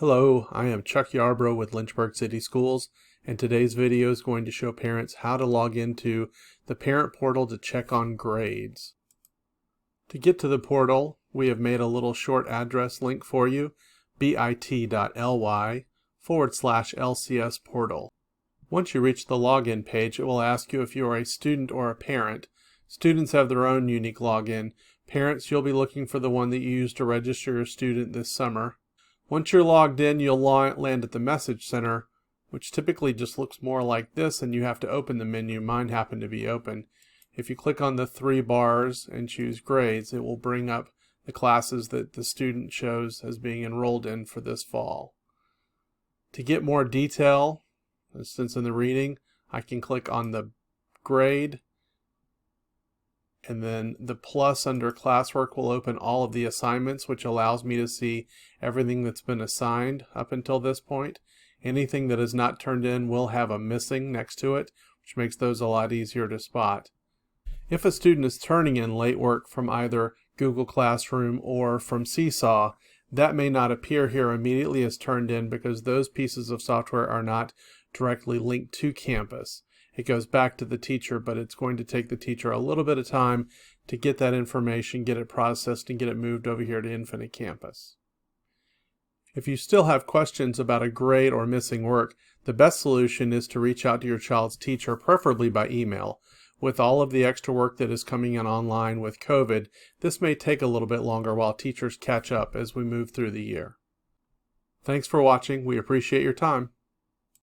Hello, I am Chuck Yarbrough with Lynchburg City Schools, and today's video is going to show parents how to log into the parent portal to check on grades. To get to the portal, we have made a little short address link for you, bit.ly/LCS portal. Once you reach the login page, it will ask you if you are a student or a parent. Students have their own unique login. Parents, you'll be looking for the one that you used to register your student this summer. Once you're logged in, you'll land at the Message Center, which typically just looks more like this, and you have to open the menu. Mine happened to be open. If you click on the three bars and choose Grades, it will bring up the classes that the student shows as being enrolled in for this fall. To get more detail, for instance in the reading, I can click on the grade, and then the plus under classwork will open all of the assignments, which allows me to see everything that's been assigned up until this point. Anything that is not turned in will have a missing next to it, which makes those a lot easier to spot. If a student is turning in late work from either Google Classroom or from Seesaw, that may not appear here immediately as turned in because those pieces of software are not directly linked to Canvas. It goes back to the teacher, but it's going to take the teacher a little bit of time to get that information, get it processed, and get it moved over here to Infinite Campus. If you still have questions about a grade or missing work, the best solution is to reach out to your child's teacher, preferably by email. With all of the extra work that is coming in online with COVID, this may take a little bit longer while teachers catch up as we move through the year. Thanks for watching. We appreciate your time.